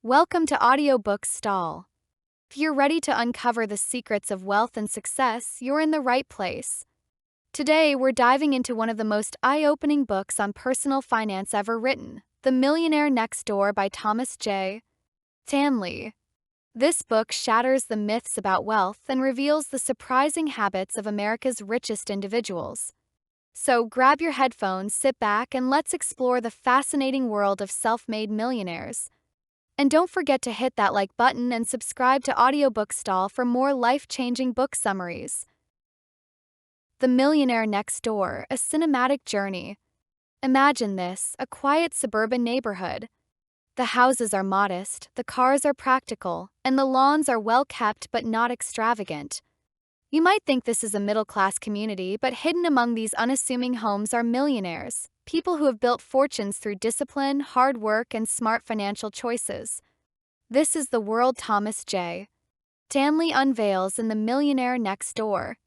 Welcome to Audiobooks Stall. If you're ready to uncover the secrets of wealth and success, you're in the right place. Today, we're diving into one of the most eye-opening books on personal finance ever written, The Millionaire Next Door by Thomas J. Stanley. This book shatters the myths about wealth and reveals the surprising habits of America's richest individuals. So grab your headphones, sit back, and let's explore the fascinating world of self-made millionaires. And don't forget to hit that like button and subscribe to Audiobook Stall for more life-changing book summaries. The Millionaire Next Door, a cinematic journey. Imagine this, a quiet suburban neighborhood. The houses are modest, the cars are practical, and the lawns are well kept but not extravagant. You might think this is a middle-class community, but hidden among these unassuming homes are millionaires, people who have built fortunes through discipline, hard work, and smart financial choices. This is the world Thomas J. Stanley unveils in The Millionaire Next Door.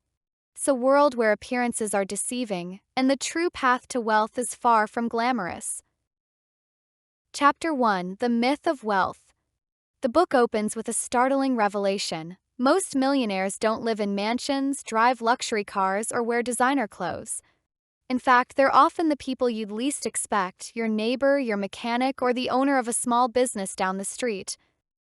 It's a world where appearances are deceiving, and the true path to wealth is far from glamorous. Chapter 1: The Myth of Wealth. The book opens with a startling revelation. Most millionaires don't live in mansions, drive luxury cars, or wear designer clothes. In fact, they're often the people you'd least expect: your neighbor, your mechanic, or the owner of a small business down the street.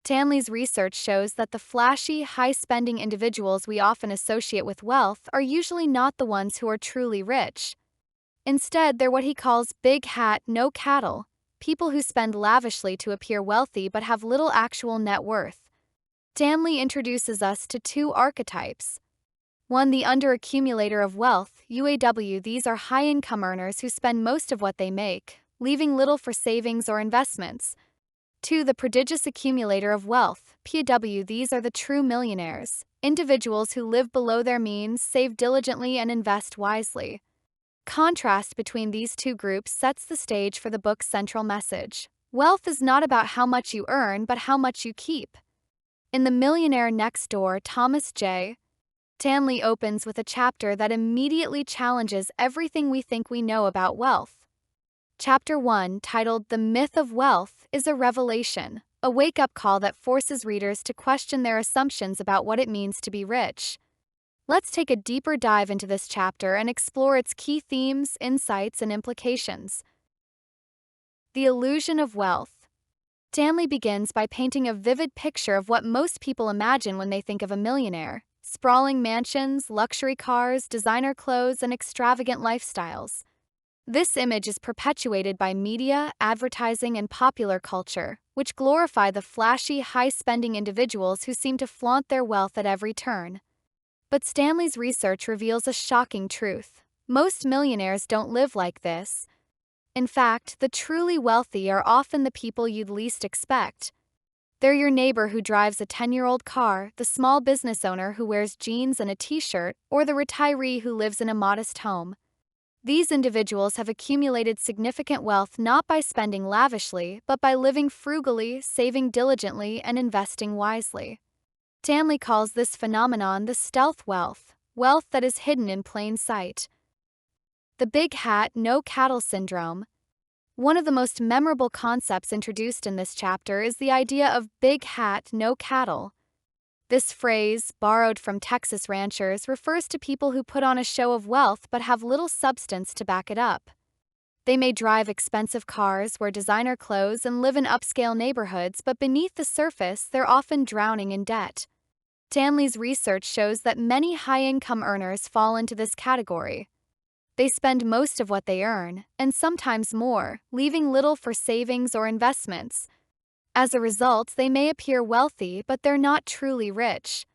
Stanley's research shows that the flashy, high-spending individuals we often associate with wealth are usually not the ones who are truly rich. Instead, they're what he calls big hat, no cattle, people who spend lavishly to appear wealthy but have little actual net worth. Stanley introduces us to two archetypes. 1. The underaccumulator of wealth, UAW. These are high-income earners who spend most of what they make, leaving little for savings or investments. 2. The prodigious accumulator of wealth, PW. These are the true millionaires, individuals who live below their means, save diligently, and invest wisely. Contrast between these two groups sets the stage for the book's central message. Wealth is not about how much you earn, but how much you keep. In The Millionaire Next Door, Thomas J. Stanley opens with a chapter that immediately challenges everything we think we know about wealth. Chapter 1, titled The Myth of Wealth, is a revelation, a wake-up call that forces readers to question their assumptions about what it means to be rich. Let's take a deeper dive into this chapter and explore its key themes, insights, and implications. The illusion of wealth. Stanley begins by painting a vivid picture of what most people imagine when they think of a millionaire: sprawling mansions, luxury cars, designer clothes, and extravagant lifestyles. This image is perpetuated by media, advertising, and popular culture, which glorify the flashy, high-spending individuals who seem to flaunt their wealth at every turn. But Stanley's research reveals a shocking truth. Most millionaires don't live like this. In fact, the truly wealthy are often the people you'd least expect. They're your neighbor who drives a 10-year-old car, the small business owner who wears jeans and a t-shirt, or the retiree who lives in a modest home. These individuals have accumulated significant wealth not by spending lavishly, but by living frugally, saving diligently, and investing wisely. Stanley calls this phenomenon the stealth wealth, wealth that is hidden in plain sight. The big hat, no cattle syndrome. One of the most memorable concepts introduced in this chapter is the idea of big hat, no cattle. This phrase, borrowed from Texas ranchers, refers to people who put on a show of wealth but have little substance to back it up. They may drive expensive cars, wear designer clothes, and live in upscale neighborhoods, but beneath the surface, they're often drowning in debt. Stanley's research shows that many high-income earners fall into this category. They spend most of what they earn, and sometimes more, leaving little for savings or investments. As a result, they may appear wealthy, but they're not truly rich.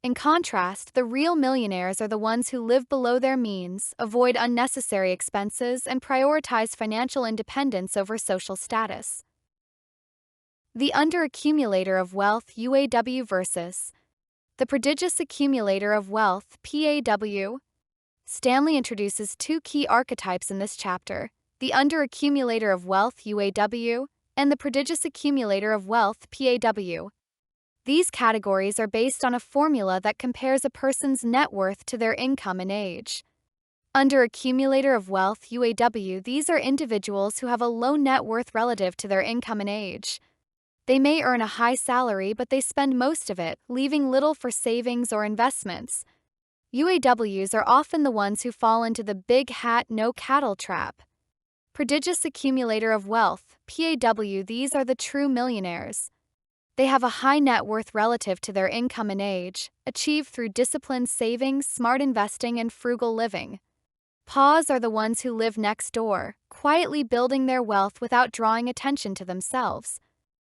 In contrast, the real millionaires are the ones who live below their means, avoid unnecessary expenses, and prioritize financial independence over social status. The underaccumulator of wealth, UAW versus the prodigious accumulator of wealth, PAW. Stanley introduces two key archetypes in this chapter: the underaccumulator of wealth, UAW, and the prodigious accumulator of wealth, PAW. These categories are based on a formula that compares a person's net worth to their income and age. Underaccumulator of wealth, UAW. These are individuals who have a low net worth relative to their income and age. They may earn a high salary, but they spend most of it, leaving little for savings or investments. UAWs are often the ones who fall into the big hat, no cattle trap. Prodigious accumulator of wealth, PAW, these are the true millionaires. They have a high net worth relative to their income and age, achieved through disciplined saving, smart investing, and frugal living. PAWs are the ones who live next door, quietly building their wealth without drawing attention to themselves.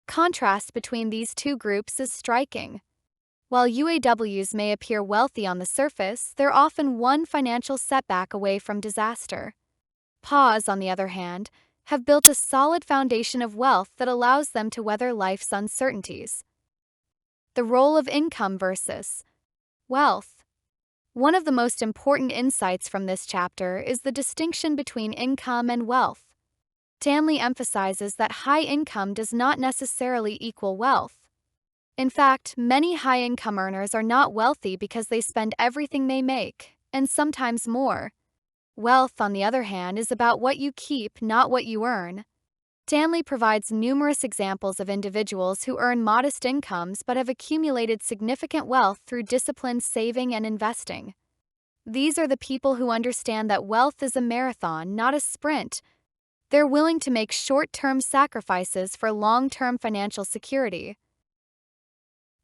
Contrast between these two groups is striking. While UAWs may appear wealthy on the surface, they're often one financial setback away from disaster. PAWs, on the other hand, have built a solid foundation of wealth that allows them to weather life's uncertainties. The role of income versus wealth. One of the most important insights from this chapter is the distinction between income and wealth. Stanley emphasizes that high income does not necessarily equal wealth. In fact, many high-income earners are not wealthy because they spend everything they make, and sometimes more. Wealth, on the other hand, is about what you keep, not what you earn. Stanley provides numerous examples of individuals who earn modest incomes but have accumulated significant wealth through disciplined saving and investing. These are the people who understand that wealth is a marathon, not a sprint. They're willing to make short-term sacrifices for long-term financial security.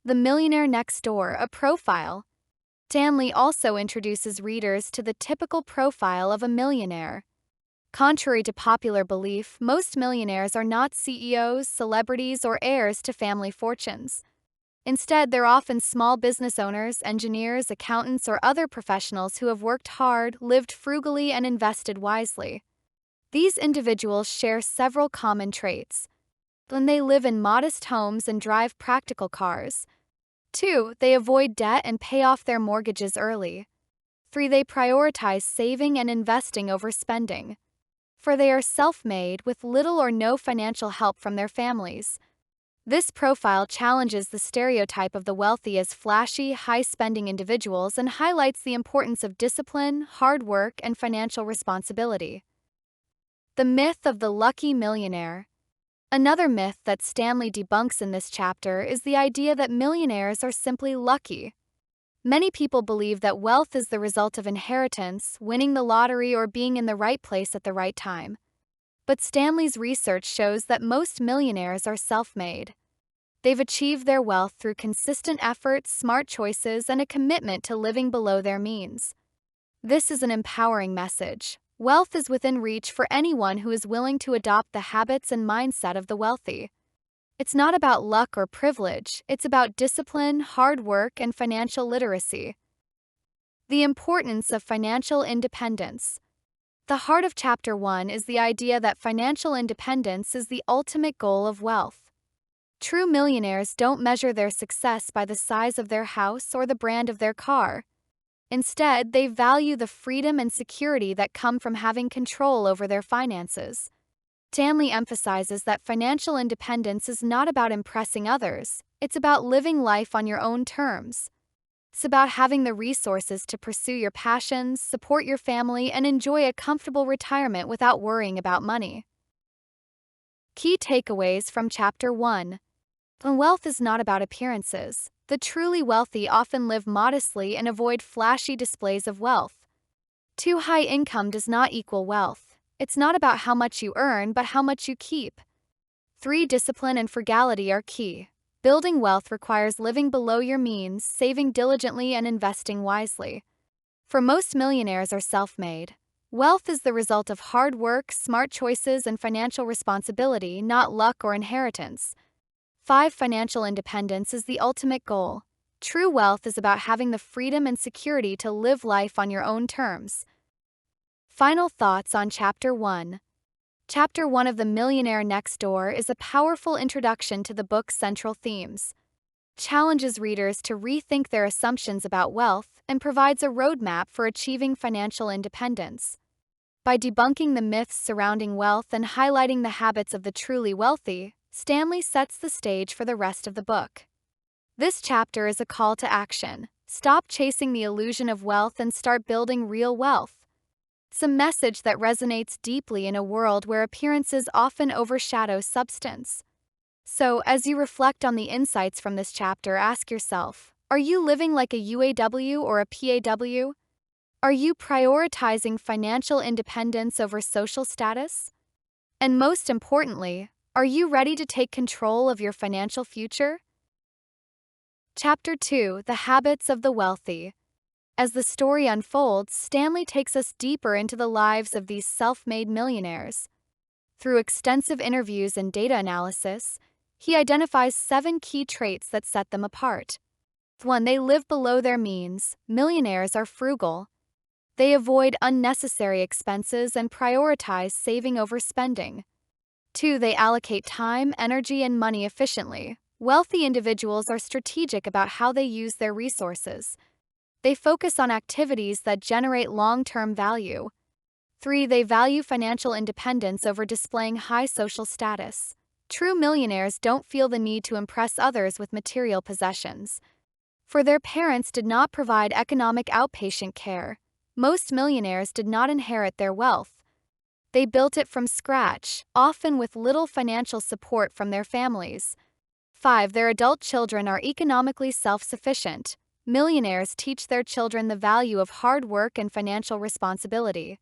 The Millionaire Next Door, a profile. Stanley also introduces readers to the typical profile of a millionaire. Contrary to popular belief, most millionaires are not CEOs, celebrities, or heirs to family fortunes. Instead, they're often small business owners, engineers, accountants, or other professionals who have worked hard, lived frugally, and invested wisely. These individuals share several common traits. When they live in modest homes and drive practical cars. 2. They avoid debt and pay off their mortgages early. 3. They prioritize saving and investing over spending. 4. They are self-made with little or no financial help from their families. This profile challenges the stereotype of the wealthy as flashy, high-spending individuals and highlights the importance of discipline, hard work, and financial responsibility. The myth of the lucky millionaire. Another myth that Stanley debunks in this chapter is the idea that millionaires are simply lucky. Many people believe that wealth is the result of inheritance, winning the lottery, or being in the right place at the right time. But Stanley's research shows that most millionaires are self-made. They've achieved their wealth through consistent effort, smart choices, and a commitment to living below their means. This is an empowering message. Wealth is within reach for anyone who is willing to adopt the habits and mindset of the wealthy. It's not about luck or privilege, it's about discipline, hard work, and financial literacy. The importance of financial independence. The heart of Chapter 1 is the idea that financial independence is the ultimate goal of wealth. True millionaires don't measure their success by the size of their house or the brand of their car. Instead, they value the freedom and security that come from having control over their finances. Stanley emphasizes that financial independence is not about impressing others, it's about living life on your own terms. It's about having the resources to pursue your passions, support your family, and enjoy a comfortable retirement without worrying about money. Key takeaways from Chapter 1. Wealth is not about appearances. The truly wealthy often live modestly and avoid flashy displays of wealth. Too high income does not equal wealth. It's not about how much you earn, but how much you keep. 3. Discipline and frugality are key. Building wealth requires living below your means, saving diligently, and investing wisely. For most millionaires are self-made. Wealth is the result of hard work, smart choices, and financial responsibility, not luck or inheritance. 5. Financial independence is the ultimate goal. True wealth is about having the freedom and security to live life on your own terms. Final thoughts on Chapter 1. Chapter 1 of The Millionaire Next Door is a powerful introduction to the book's central themes. It challenges readers to rethink their assumptions about wealth and provides a roadmap for achieving financial independence. By debunking the myths surrounding wealth and highlighting the habits of the truly wealthy, Stanley sets the stage for the rest of the book. This chapter is a call to action. Stop chasing the illusion of wealth and start building real wealth. It's a message that resonates deeply in a world where appearances often overshadow substance. So, as you reflect on the insights from this chapter, ask yourself, are you living like a UAW or a PAW? Are you prioritizing financial independence over social status? And most importantly, are you ready to take control of your financial future? Chapter 2: The Habits of the Wealthy. As the story unfolds, Stanley takes us deeper into the lives of these self-made millionaires. Through extensive interviews and data analysis, he identifies 7 key traits that set them apart. 1. They live below their means. Millionaires are frugal. They avoid unnecessary expenses and prioritize saving over spending. 2. They allocate time, energy, and money efficiently. Wealthy individuals are strategic about how they use their resources. They focus on activities that generate long-term value. 3. They value financial independence over displaying high social status. True millionaires don't feel the need to impress others with material possessions. For their parents did not provide economic outpatient care. Most millionaires did not inherit their wealth. They built it from scratch, often with little financial support from their families. 5. Their adult children are economically self-sufficient. Millionaires teach their children the value of hard work and financial responsibility.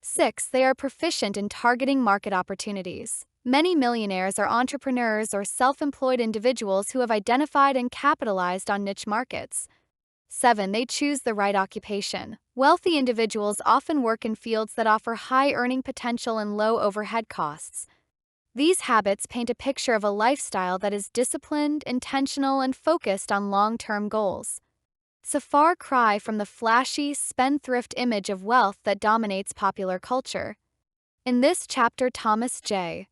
6. They are proficient in targeting market opportunities. Many millionaires are entrepreneurs or self-employed individuals who have identified and capitalized on niche markets. 7. They choose the right occupation. Wealthy individuals often work in fields that offer high earning potential and low overhead costs. These habits paint a picture of a lifestyle that is disciplined, intentional, and focused on long-term goals. It's a far cry from the flashy, spendthrift image of wealth that dominates popular culture. In this chapter, Thomas J.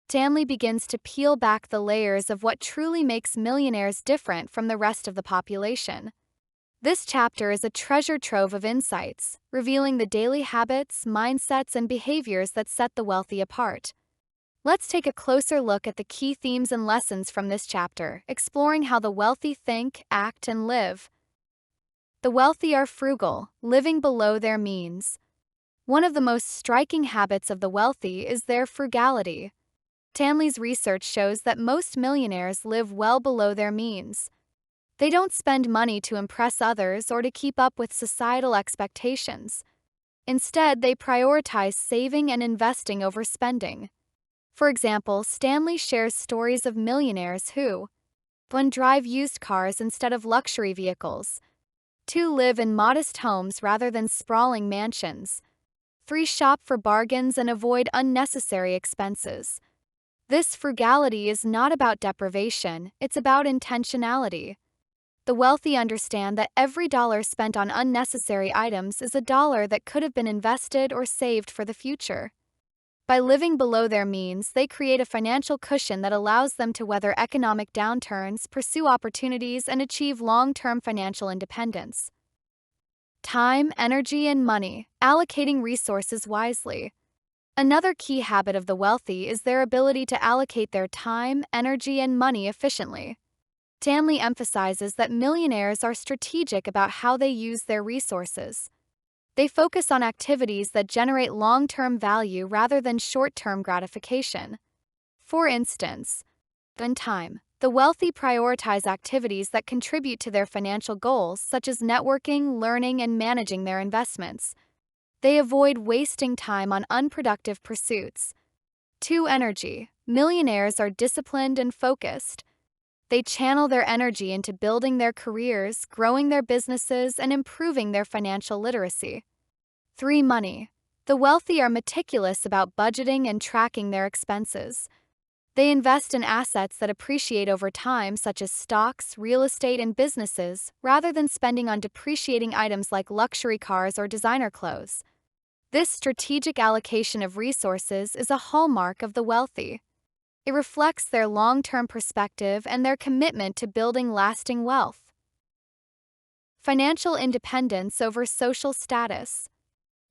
Stanley begins to peel back the layers of what truly makes millionaires different from the rest of the population. This chapter is a treasure trove of insights, revealing the daily habits, mindsets, and behaviors that set the wealthy apart. Let's take a closer look at the key themes and lessons from this chapter, exploring how the wealthy think, act, and live. The wealthy are frugal, living below their means. One of the most striking habits of the wealthy is their frugality. Stanley's research shows that most millionaires live well below their means. They don't spend money to impress others or to keep up with societal expectations. Instead, they prioritize saving and investing over spending. For example, Stanley shares stories of millionaires who 1. Drive used cars instead of luxury vehicles. 2. Live in modest homes rather than sprawling mansions. 3. Shop for bargains and avoid unnecessary expenses. This frugality is not about deprivation, it's about intentionality. The wealthy understand that every dollar spent on unnecessary items is a dollar that could have been invested or saved for the future. By living below their means, they create a financial cushion that allows them to weather economic downturns, pursue opportunities, and achieve long-term financial independence. Time, energy, and money. Allocating resources wisely. Another key habit of the wealthy is their ability to allocate their time, energy, and money efficiently. Stanley emphasizes that millionaires are strategic about how they use their resources. They focus on activities that generate long-term value rather than short-term gratification. For instance, in time, the wealthy prioritize activities that contribute to their financial goals, such as networking, learning, and managing their investments. They avoid wasting time on unproductive pursuits. 2. Energy. Millionaires are disciplined and focused. They channel their energy into building their careers, growing their businesses, and improving their financial literacy. 3. Money. The wealthy are meticulous about budgeting and tracking their expenses. They invest in assets that appreciate over time, such as stocks, real estate, and businesses, rather than spending on depreciating items like luxury cars or designer clothes. This strategic allocation of resources is a hallmark of the wealthy. It reflects their long-term perspective and their commitment to building lasting wealth. Financial independence over social status.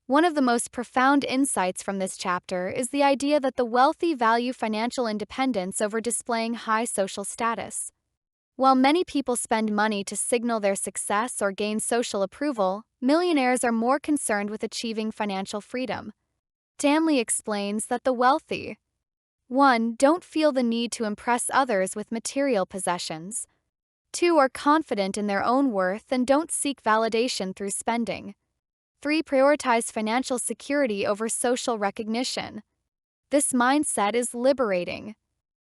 One of the most profound insights from this chapter is the idea that the wealthy value financial independence over displaying high social status. While many people spend money to signal their success or gain social approval, millionaires are more concerned with achieving financial freedom. Stanley explains that the wealthy 1. Don't feel the need to impress others with material possessions. 2. Are confident in their own worth and don't seek validation through spending. 3. Prioritize financial security over social recognition. This mindset is liberating.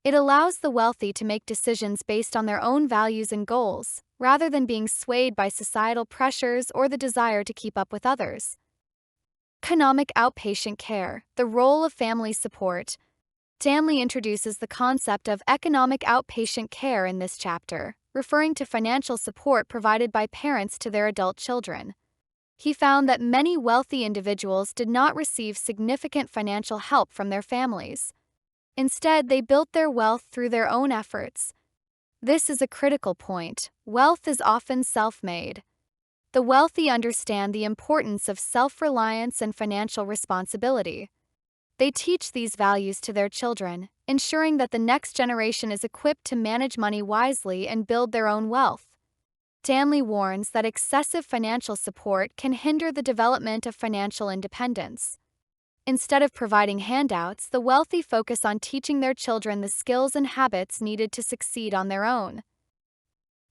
It allows the wealthy to make decisions based on their own values and goals, rather than being swayed by societal pressures or the desire to keep up with others. Economic outpatient care, the role of family support. Stanley introduces the concept of economic outpatient care in this chapter, referring to financial support provided by parents to their adult children. He found that many wealthy individuals did not receive significant financial help from their families. Instead, they built their wealth through their own efforts. This is a critical point. Wealth is often self-made. The wealthy understand the importance of self-reliance and financial responsibility. They teach these values to their children, ensuring that the next generation is equipped to manage money wisely and build their own wealth. Stanley warns that excessive financial support can hinder the development of financial independence. Instead of providing handouts, the wealthy focus on teaching their children the skills and habits needed to succeed on their own.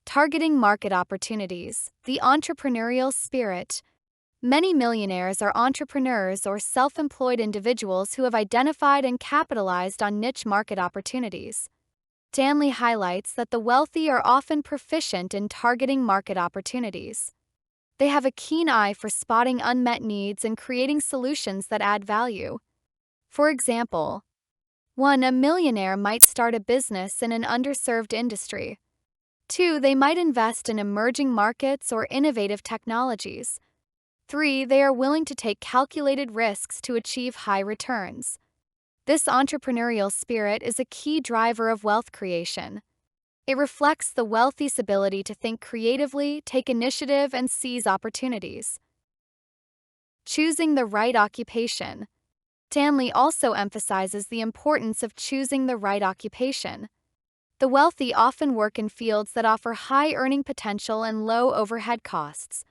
Targeting market opportunities, the entrepreneurial spirit. Many millionaires are entrepreneurs or self-employed individuals who have identified and capitalized on niche market opportunities. Stanley highlights that the wealthy are often proficient in targeting market opportunities. They have a keen eye for spotting unmet needs and creating solutions that add value. For example, 1. A millionaire might start a business in an underserved industry. 2. They might invest in emerging markets or innovative technologies. 3. They are willing to take calculated risks to achieve high returns. This entrepreneurial spirit is a key driver of wealth creation. It reflects the wealthy's ability to think creatively, take initiative, and seize opportunities. Choosing the right occupation. Stanley also emphasizes the importance of choosing the right occupation. The wealthy often work in fields that offer high earning potential and low overhead costs.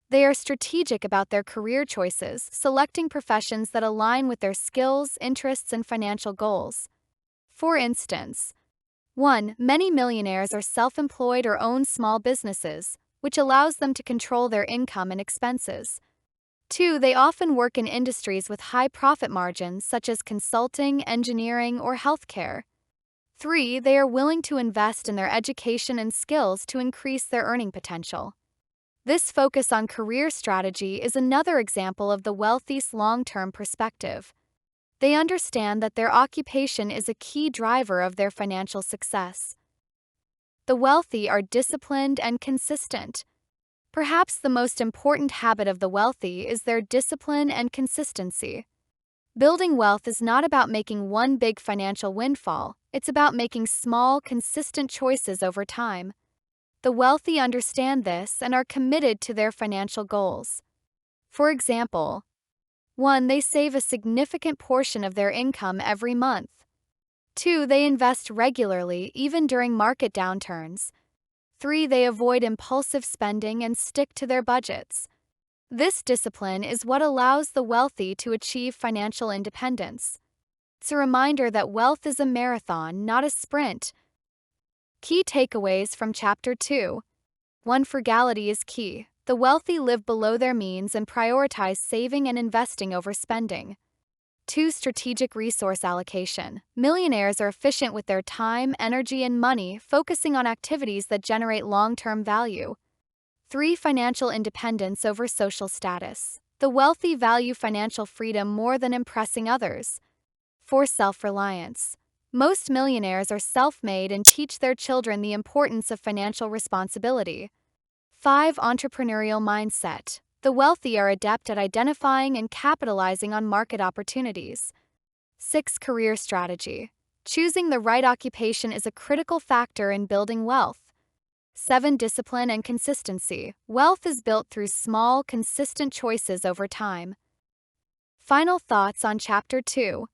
They are strategic about their career choices, selecting professions that align with their skills, interests, and financial goals. For instance, 1. Many millionaires are self-employed or own small businesses, which allows them to control their income and expenses. 2. They often work in industries with high profit margins such as consulting, engineering, or healthcare. 3. They are willing to invest in their education and skills to increase their earning potential. This focus on career strategy is another example of the wealthy's long-term perspective. They understand that their occupation is a key driver of their financial success. The wealthy are disciplined and consistent. Perhaps the most important habit of the wealthy is their discipline and consistency. Building wealth is not about making one big financial windfall, it's about making small, consistent choices over time. The wealthy understand this and are committed to their financial goals. For example, 1. They save a significant portion of their income every month. 2. They invest regularly, even during market downturns. 3. They avoid impulsive spending and stick to their budgets. This discipline is what allows the wealthy to achieve financial independence. It's a reminder that wealth is a marathon, not a sprint. Key takeaways from Chapter 2. 1. Frugality is key. The wealthy live below their means and prioritize saving and investing over spending. 2. Strategic resource allocation. Millionaires are efficient with their time, energy, and money, focusing on activities that generate long-term value. 3. Financial independence over social status. The wealthy value financial freedom more than impressing others. 4. Self-reliance. Most millionaires are self-made and teach their children the importance of financial responsibility. 5. Entrepreneurial mindset. The wealthy are adept at identifying and capitalizing on market opportunities. 6. Career strategy. Choosing the right occupation is a critical factor in building wealth. 7. Discipline and consistency. Wealth is built through small, consistent choices over time. Final thoughts on Chapter 2.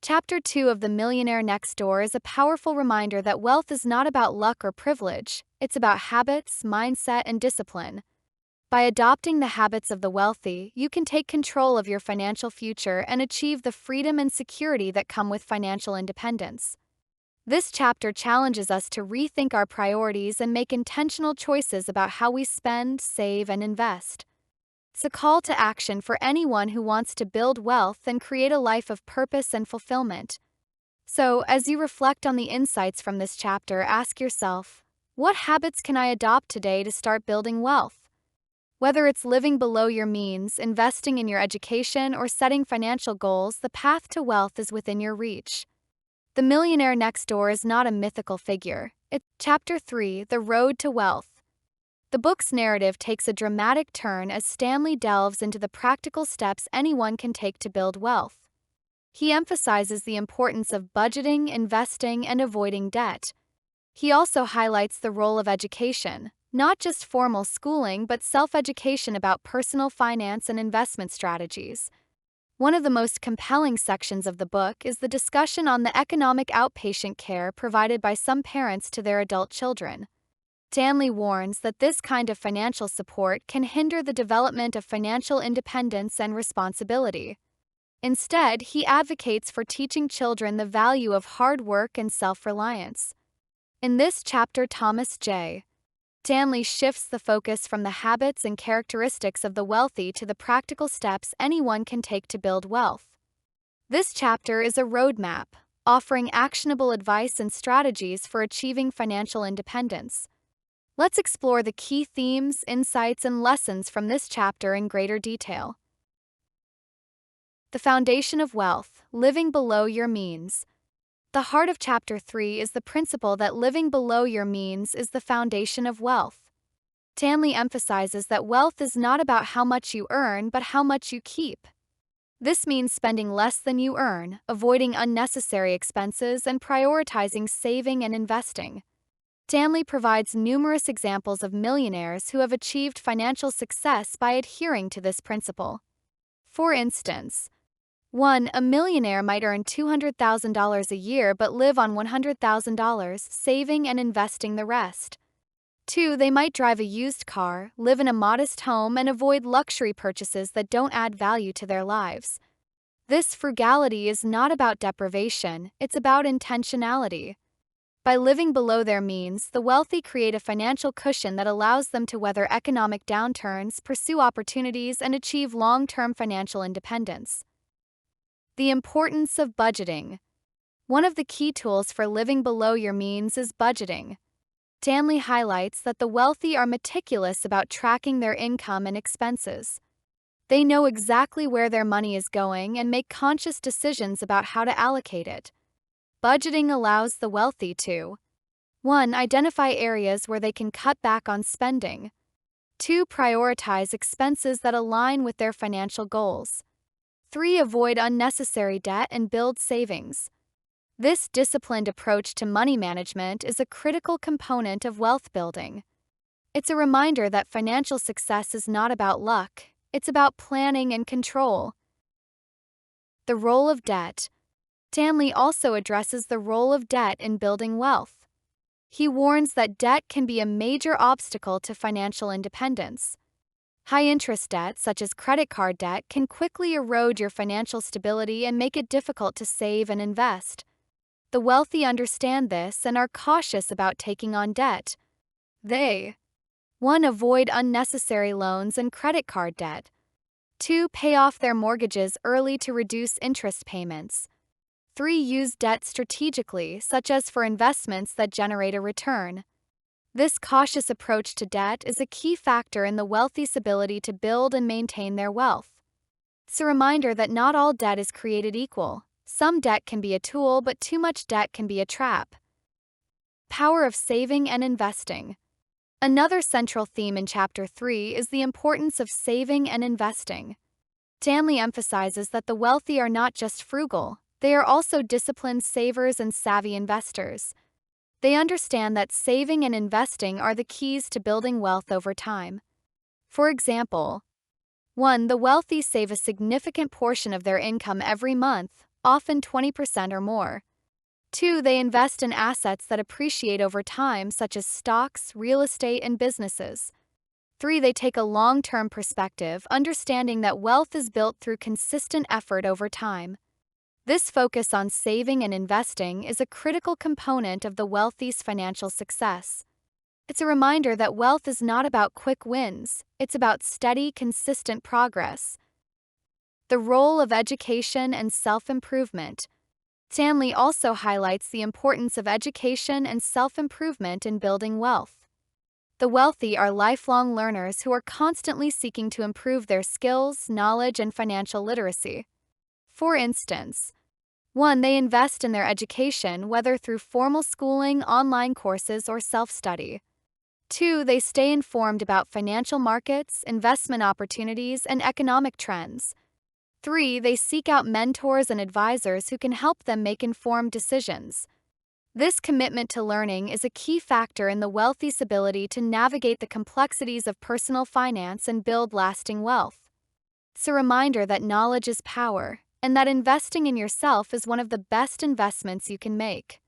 Chapter 2 of The Millionaire Next Door is a powerful reminder that wealth is not about luck or privilege, it's about habits, mindset, and discipline. By adopting the habits of the wealthy, you can take control of your financial future and achieve the freedom and security that come with financial independence. This chapter challenges us to rethink our priorities and make intentional choices about how we spend, save, and invest. It's a call to action for anyone who wants to build wealth and create a life of purpose and fulfillment. So, as you reflect on the insights from this chapter, ask yourself, what habits can I adopt today to start building wealth? Whether it's living below your means, investing in your education, or setting financial goals, the path to wealth is within your reach. The Millionaire Next Door is not a mythical figure. It's Chapter 3, The Road to Wealth. The book's narrative takes a dramatic turn as Stanley delves into the practical steps anyone can take to build wealth. He emphasizes the importance of budgeting, investing, and avoiding debt. He also highlights the role of education, not just formal schooling, but self-education about personal finance and investment strategies. One of the most compelling sections of the book is the discussion on the economic outpatient care provided by some parents to their adult children. Stanley warns that this kind of financial support can hinder the development of financial independence and responsibility. Instead, he advocates for teaching children the value of hard work and self-reliance. In this chapter, Thomas J. Stanley shifts the focus from the habits and characteristics of the wealthy to the practical steps anyone can take to build wealth. This chapter is a roadmap, offering actionable advice and strategies for achieving financial independence. Let's explore the key themes, insights, and lessons from this chapter in greater detail. The foundation of wealth, living below your means. The heart of Chapter 3 is the principle that living below your means is the foundation of wealth. Stanley emphasizes that wealth is not about how much you earn, but how much you keep. This means spending less than you earn, avoiding unnecessary expenses, and prioritizing saving and investing. Stanley provides numerous examples of millionaires who have achieved financial success by adhering to this principle. For instance, 1. A millionaire might earn $200,000 a year but live on $100,000, saving and investing the rest. 2. They might drive a used car, live in a modest home, and avoid luxury purchases that don't add value to their lives. This frugality is not about deprivation, it's about intentionality. By living below their means, the wealthy create a financial cushion that allows them to weather economic downturns, pursue opportunities, and achieve long-term financial independence. The importance of budgeting. One of the key tools for living below your means is budgeting. Stanley highlights that the wealthy are meticulous about tracking their income and expenses. They know exactly where their money is going and make conscious decisions about how to allocate it. Budgeting allows the wealthy to 1. Identify areas where they can cut back on spending. 2. Prioritize expenses that align with their financial goals. 3. Avoid unnecessary debt and build savings. This disciplined approach to money management is a critical component of wealth building. It's a reminder that financial success is not about luck, it's about planning and control. The role of debt. Stanley also addresses the role of debt in building wealth. He warns that debt can be a major obstacle to financial independence. High-interest debt, such as credit card debt, can quickly erode your financial stability and make it difficult to save and invest. The wealthy understand this and are cautious about taking on debt. They 1. Avoid unnecessary loans and credit card debt. 2. Pay off their mortgages early to reduce interest payments. 3. Use debt strategically, such as for investments that generate a return. This cautious approach to debt is a key factor in the wealthy's ability to build and maintain their wealth. It's a reminder that not all debt is created equal. Some debt can be a tool, but too much debt can be a trap. Power of saving and investing. Another central theme in Chapter 3 is the importance of saving and investing. Stanley emphasizes that the wealthy are not just frugal, they are also disciplined savers and savvy investors. They understand that saving and investing are the keys to building wealth over time. For example, 1. The wealthy save a significant portion of their income every month, often 20% or more. 2. They invest in assets that appreciate over time, such as stocks, real estate, and businesses. 3. They take a long-term perspective, understanding that wealth is built through consistent effort over time. This focus on saving and investing is a critical component of the wealthy's financial success. It's a reminder that wealth is not about quick wins, it's about steady, consistent progress. The role of education and self-improvement. Stanley also highlights the importance of education and self-improvement in building wealth. The wealthy are lifelong learners who are constantly seeking to improve their skills, knowledge, and financial literacy. For instance, 1. They invest in their education, whether through formal schooling, online courses, or self-study. 2. They stay informed about financial markets, investment opportunities, and economic trends. 3. They seek out mentors and advisors who can help them make informed decisions. This commitment to learning is a key factor in the wealthy's ability to navigate the complexities of personal finance and build lasting wealth. It's a reminder that knowledge is power, and that investing in yourself is one of the best investments you can make.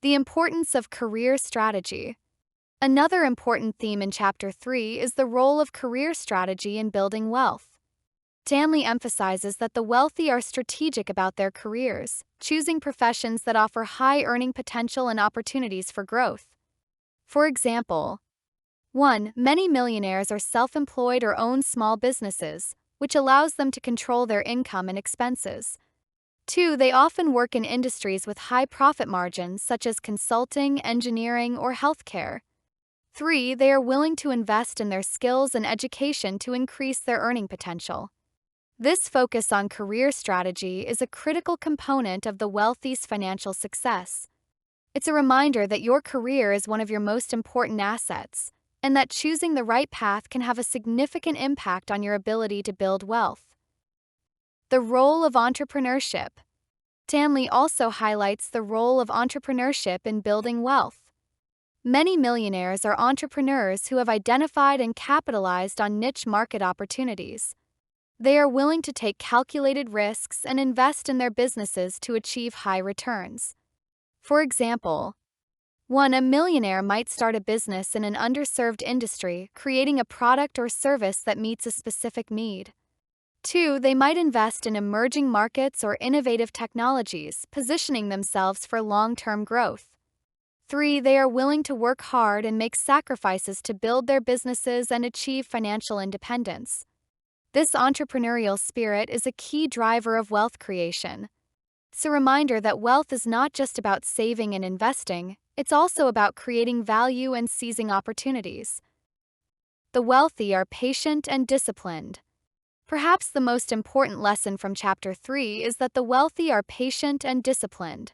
The importance of career strategy. Another important theme in Chapter 3 is the role of career strategy in building wealth. Stanley emphasizes that the wealthy are strategic about their careers, choosing professions that offer high earning potential and opportunities for growth. For example, 1. Many millionaires are self-employed or own small businesses, which allows them to control their income and expenses. 2. They often work in industries with high profit margins such as consulting, engineering, or healthcare. 3. They are willing to invest in their skills and education to increase their earning potential. This focus on career strategy is a critical component of the wealthy's financial success. It's a reminder that your career is one of your most important assets, and that choosing the right path can have a significant impact on your ability to build wealth. The role of entrepreneurship. Stanley also highlights the role of entrepreneurship in building wealth. Many millionaires are entrepreneurs who have identified and capitalized on niche market opportunities. They are willing to take calculated risks and invest in their businesses to achieve high returns. For example, 1. A millionaire might start a business in an underserved industry, creating a product or service that meets a specific need. 2. They might invest in emerging markets or innovative technologies, positioning themselves for long-term growth. 3. They are willing to work hard and make sacrifices to build their businesses and achieve financial independence. This entrepreneurial spirit is a key driver of wealth creation. It's a reminder that wealth is not just about saving and investing, it's also about creating value and seizing opportunities. The wealthy are patient and disciplined. Perhaps the most important lesson from Chapter 3 is that the wealthy are patient and disciplined.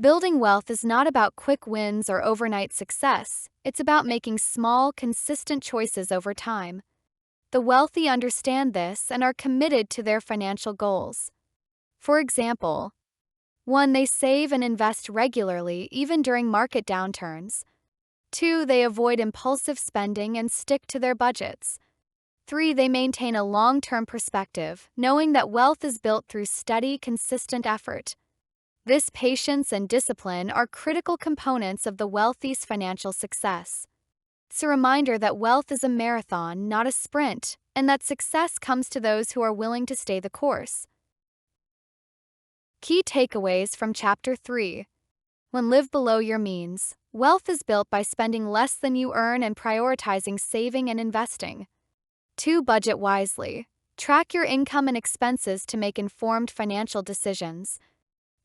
Building wealth is not about quick wins or overnight success, it's about making small, consistent choices over time. The wealthy understand this and are committed to their financial goals. For example, 1. They save and invest regularly even during market downturns. 2. They avoid impulsive spending and stick to their budgets. 3. They maintain a long-term perspective, knowing that wealth is built through steady, consistent effort. This patience and discipline are critical components of the wealthy's financial success. It's a reminder that wealth is a marathon, not a sprint, and that success comes to those who are willing to stay the course. Key takeaways from Chapter 3. 1. Live below your means. Wealth is built by spending less than you earn and prioritizing saving and investing. 2. Budget wisely. Track your income and expenses to make informed financial decisions.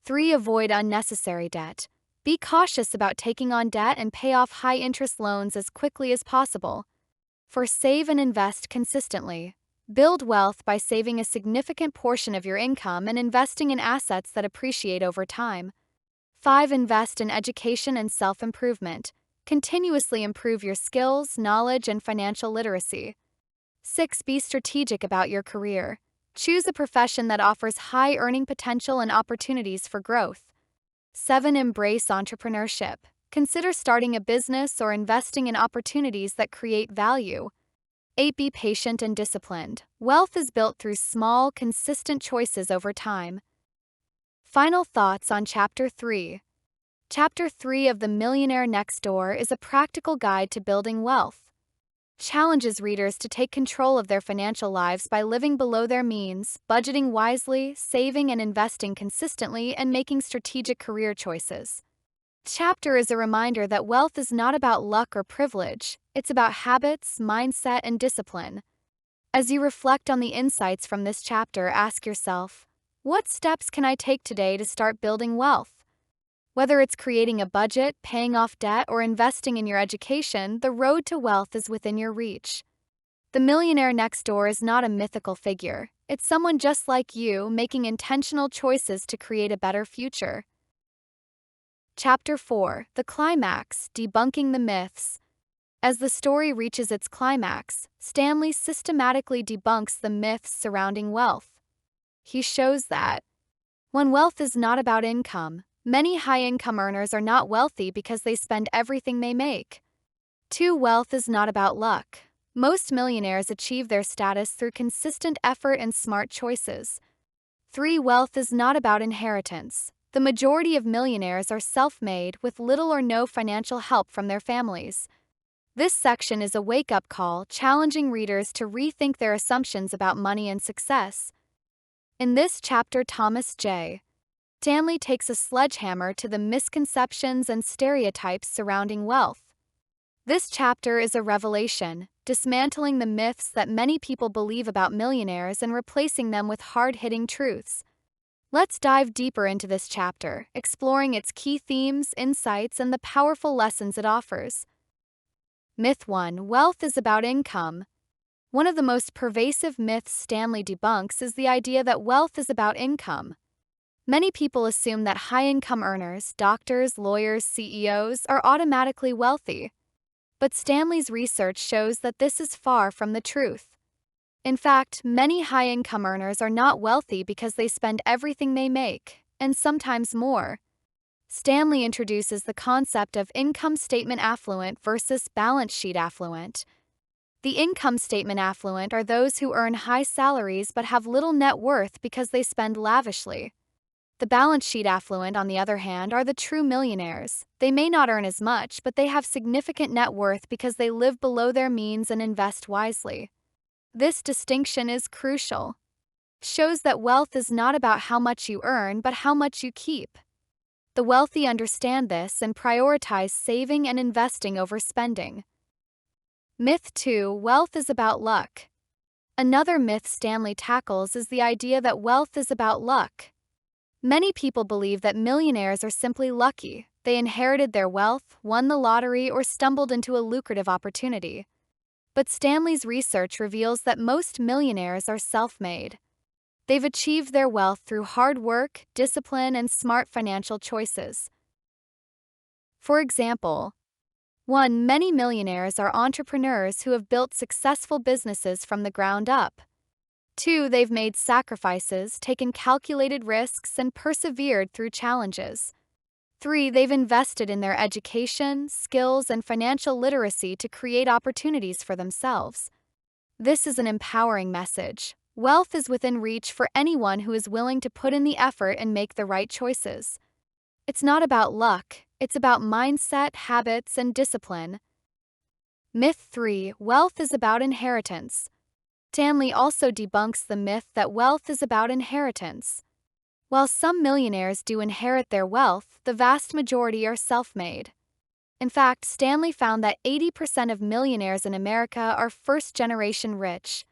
3. Avoid unnecessary debt. Be cautious about taking on debt and pay off high-interest loans as quickly as possible. 4. Save and invest consistently. Build wealth by saving a significant portion of your income and investing in assets that appreciate over time. 5. Invest in education and self-improvement. Continuously improve your skills, knowledge, and financial literacy. 6. Be strategic about your career. Choose a profession that offers high earning potential and opportunities for growth. 7. Embrace entrepreneurship. Consider starting a business or investing in opportunities that create value. 8. Be patient and disciplined. Wealth is built through small, consistent choices over time. Final thoughts on Chapter 3. Chapter 3 of The Millionaire Next Door is a practical guide to building wealth. challenges readers to take control of their financial lives by living below their means, budgeting wisely, saving and investing consistently, and making strategic career choices. Chapter is a reminder that wealth is not about luck or privilege, it's about habits, mindset, and discipline. As you reflect on the insights from this chapter, ask yourself, what steps can I take today to start building wealth? Whether it's creating a budget, paying off debt, or investing in your education, the road to wealth is within your reach. The millionaire next door is not a mythical figure. It's someone just like you making intentional choices to create a better future. Chapter 4: The Climax, Debunking the Myths. As the story reaches its climax, Stanley systematically debunks the myths surrounding wealth. He shows that 1. Wealth is not about income. Many high-income earners are not wealthy because they spend everything they make. 2. Wealth is not about luck. Most millionaires achieve their status through consistent effort and smart choices. 3. Wealth is not about inheritance. The majority of millionaires are self-made with little or no financial help from their families. This section is a wake-up call, challenging readers to rethink their assumptions about money and success. In this chapter, Thomas J. Stanley takes a sledgehammer to the misconceptions and stereotypes surrounding wealth. This chapter is a revelation, dismantling the myths that many people believe about millionaires and replacing them with hard-hitting truths. Let's dive deeper into this chapter, exploring its key themes, insights, and the powerful lessons it offers. Myth 1: Wealth is about income. One of the most pervasive myths Stanley debunks is the idea that wealth is about income. Many people assume that high-income earners, doctors, lawyers, CEOs, are automatically wealthy. But Stanley's research shows that this is far from the truth. In fact, many high-income earners are not wealthy because they spend everything they make, and sometimes more. Stanley introduces the concept of income statement affluent versus balance sheet affluent. The income statement affluent are those who earn high salaries but have little net worth because they spend lavishly. The balance sheet affluent, on the other hand, are the true millionaires. They may not earn as much, but they have significant net worth because they live below their means and invest wisely. This distinction is crucial. It shows that wealth is not about how much you earn, but how much you keep. The wealthy understand this and prioritize saving and investing over spending. Myth 2: Wealth is about luck. Another myth Stanley tackles is the idea that wealth is about luck. Many people believe that millionaires are simply lucky. They inherited their wealth, won the lottery, or stumbled into a lucrative opportunity. But Stanley's research reveals that most millionaires are self-made. They've achieved their wealth through hard work, discipline, and smart financial choices. For example, 1. Many millionaires are entrepreneurs who have built successful businesses from the ground up. 2. They've made sacrifices, taken calculated risks, and persevered through challenges. 3. They've invested in their education, skills, and financial literacy to create opportunities for themselves. This is an empowering message. Wealth is within reach for anyone who is willing to put in the effort and make the right choices. It's not about luck, it's about mindset, habits, and discipline. Myth 3: Wealth is about inheritance. Stanley also debunks the myth that wealth is about inheritance. While some millionaires do inherit their wealth, the vast majority are self-made. In fact, Stanley found that 80% of millionaires in America are first-generation rich.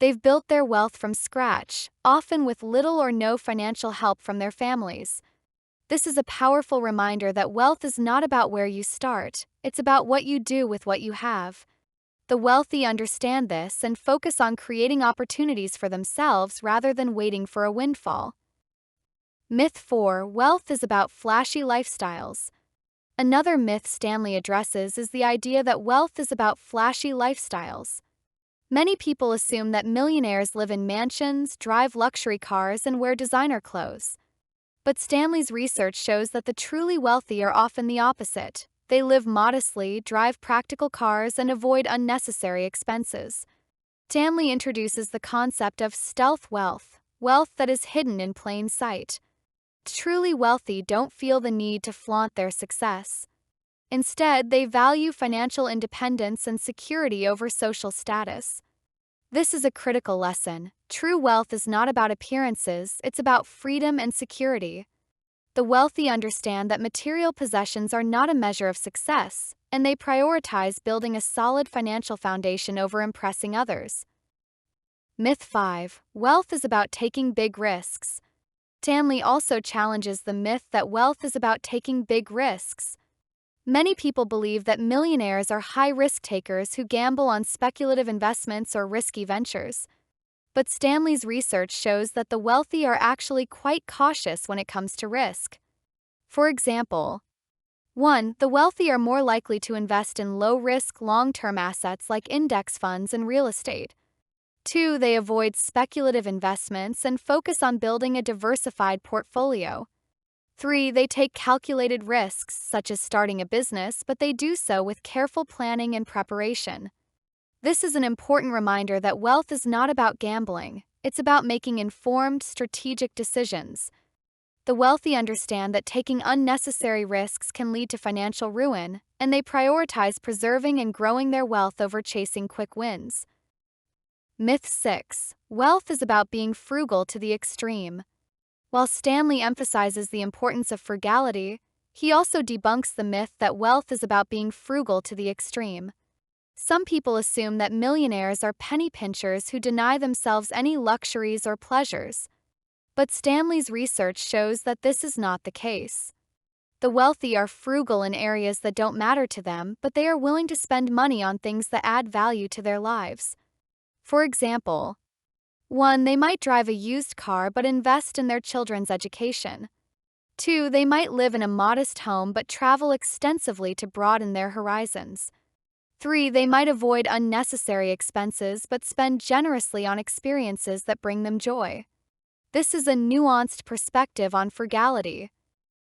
They've built their wealth from scratch, often with little or no financial help from their families. This is a powerful reminder that wealth is not about where you start, it's about what you do with what you have. The wealthy understand this and focus on creating opportunities for themselves rather than waiting for a windfall. Myth 4: Wealth is about flashy lifestyles. Another myth Stanley addresses is the idea that wealth is about flashy lifestyles. Many people assume that millionaires live in mansions, drive luxury cars, and wear designer clothes. But Stanley's research shows that the truly wealthy are often the opposite. They live modestly, drive practical cars, and avoid unnecessary expenses. Stanley introduces the concept of stealth wealth, wealth that is hidden in plain sight. Truly wealthy don't feel the need to flaunt their success. Instead, they value financial independence and security over social status. This is a critical lesson. True wealth is not about appearances, it's about freedom and security. The wealthy understand that material possessions are not a measure of success, and they prioritize building a solid financial foundation over impressing others. Myth 5. Wealth is about taking big risks. Stanley also challenges the myth that wealth is about taking big risks. Many people believe that millionaires are high-risk takers who gamble on speculative investments or risky ventures. But Stanley's research shows that the wealthy are actually quite cautious when it comes to risk. For example, 1. The wealthy are more likely to invest in low-risk, long-term assets like index funds and real estate. 2. They avoid speculative investments and focus on building a diversified portfolio. 3. They take calculated risks, such as starting a business, but they do so with careful planning and preparation. This is an important reminder that wealth is not about gambling, it's about making informed, strategic decisions. The wealthy understand that taking unnecessary risks can lead to financial ruin, and they prioritize preserving and growing their wealth over chasing quick wins. Myth 6. Wealth is about being frugal to the extreme. While Stanley emphasizes the importance of frugality, he also debunks the myth that wealth is about being frugal to the extreme. Some people assume that millionaires are penny pinchers who deny themselves any luxuries or pleasures. But Stanley's research shows that this is not the case. The wealthy are frugal in areas that don't matter to them, but they are willing to spend money on things that add value to their lives. For example, 1. They might drive a used car but invest in their children's education. 2. They might live in a modest home but travel extensively to broaden their horizons. 3. They might avoid unnecessary expenses but spend generously on experiences that bring them joy. This is a nuanced perspective on frugality.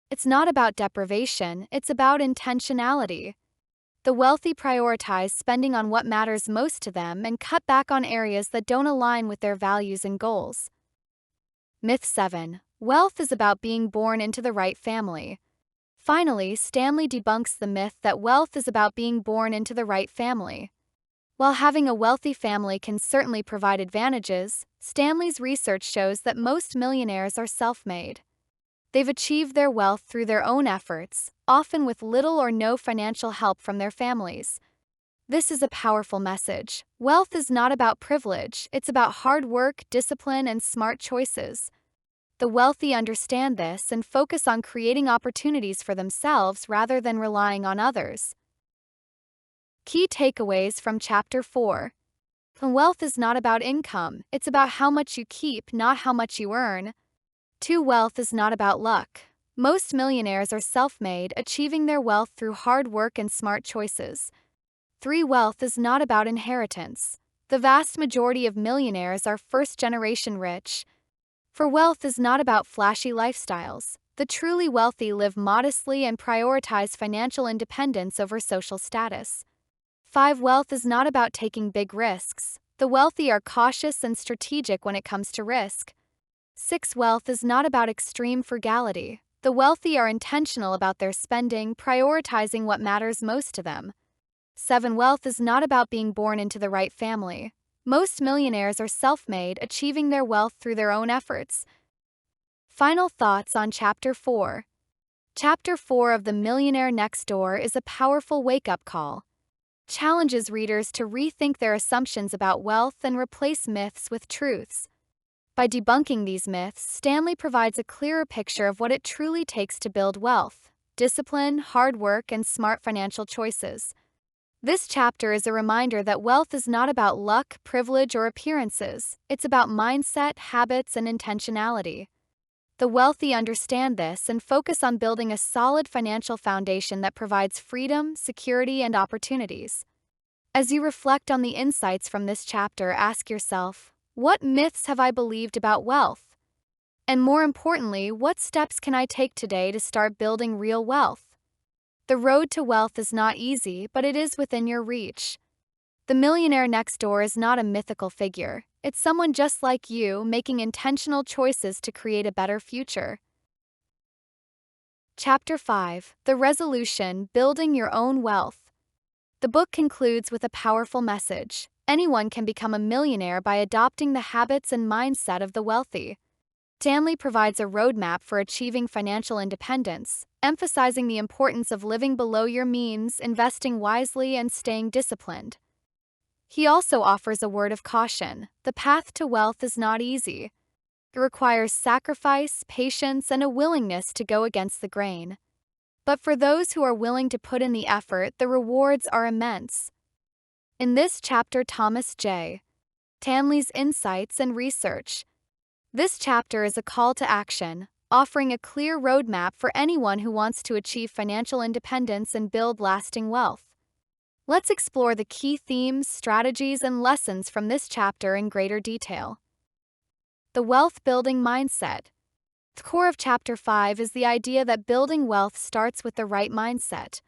It's not about deprivation, it's about intentionality. The wealthy prioritize spending on what matters most to them and cut back on areas that don't align with their values and goals. Myth 7. Wealth is about being born into the right family. Finally, Stanley debunks the myth that wealth is about being born into the right family. While having a wealthy family can certainly provide advantages, Stanley's research shows that most millionaires are self-made. They've achieved their wealth through their own efforts, often with little or no financial help from their families. This is a powerful message. Wealth is not about privilege, it's about hard work, discipline, and smart choices. The wealthy understand this and focus on creating opportunities for themselves rather than relying on others. Key takeaways from Chapter 4. Wealth is not about income, it's about how much you keep, not how much you earn. 2. Wealth is not about luck. Most millionaires are self-made, achieving their wealth through hard work and smart choices. 3. Wealth is not about inheritance. The vast majority of millionaires are first-generation rich. 4. Wealth is not about flashy lifestyles. The truly wealthy live modestly and prioritize financial independence over social status. 5. Wealth is not about taking big risks. The wealthy are cautious and strategic when it comes to risk. 6. Wealth is not about extreme frugality. The wealthy are intentional about their spending, prioritizing what matters most to them. 7. Wealth is not about being born into the right family. Most millionaires are self-made, achieving their wealth through their own efforts. Final thoughts on Chapter 4. Chapter 4 of The Millionaire Next Door is a powerful wake-up call. Challenges readers to rethink their assumptions about wealth and replace myths with truths. By debunking these myths, Stanley provides a clearer picture of what it truly takes to build wealth: discipline, hard work, and smart financial choices. This chapter is a reminder that wealth is not about luck, privilege, or appearances. It's about mindset, habits, and intentionality. The wealthy understand this and focus on building a solid financial foundation that provides freedom, security, and opportunities. As you reflect on the insights from this chapter, ask yourself, what myths have I believed about wealth? And more importantly, what steps can I take today to start building real wealth? The road to wealth is not easy, but it is within your reach. The millionaire next door is not a mythical figure. It's someone just like you, making intentional choices to create a better future. Chapter 5: The Resolution: Building Your Own Wealth. The book concludes with a powerful message. Anyone can become a millionaire by adopting the habits and mindset of the wealthy. Stanley provides a roadmap for achieving financial independence, emphasizing the importance of living below your means, investing wisely, and staying disciplined. He also offers a word of caution. The path to wealth is not easy. It requires sacrifice, patience, and a willingness to go against the grain. But for those who are willing to put in the effort, the rewards are immense. In this chapter, Thomas J. Stanley's insights and research. This chapter is a call to action, offering a clear roadmap for anyone who wants to achieve financial independence and build lasting wealth. Let's explore the key themes, strategies, and lessons from this chapter in greater detail. The wealth-building mindset. The core of Chapter 5 is the idea that building wealth starts with the right mindset.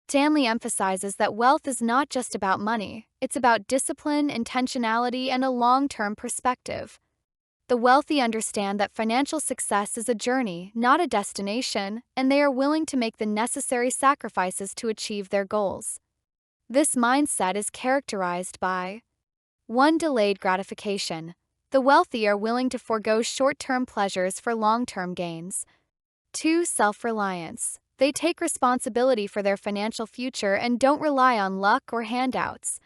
Stanley emphasizes that wealth is not just about money, it's about discipline, intentionality, and a long-term perspective. The wealthy understand that financial success is a journey, not a destination, and they are willing to make the necessary sacrifices to achieve their goals. This mindset is characterized by 1. Delayed gratification. The wealthy are willing to forego short-term pleasures for long-term gains. 2. Self-reliance. They take responsibility for their financial future and don't rely on luck or handouts.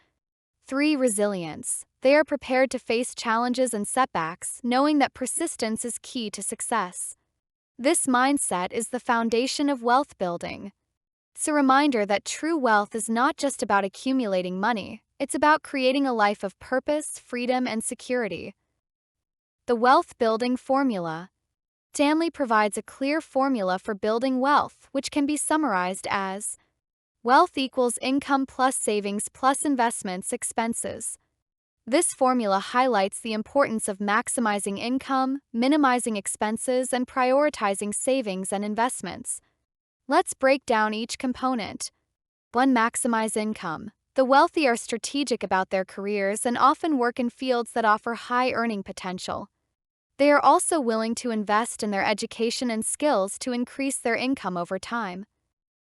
3. Resilience. They are prepared to face challenges and setbacks, knowing that persistence is key to success. This mindset is the foundation of wealth building. It's a reminder that true wealth is not just about accumulating money, it's about creating a life of purpose, freedom, and security. The wealth-building formula. Stanley provides a clear formula for building wealth, which can be summarized as wealth equals income plus savings plus investments expenses. This formula highlights the importance of maximizing income, minimizing expenses, and prioritizing savings and investments. Let's break down each component. 1. Maximize income. The wealthy are strategic about their careers and often work in fields that offer high earning potential. They are also willing to invest in their education and skills to increase their income over time.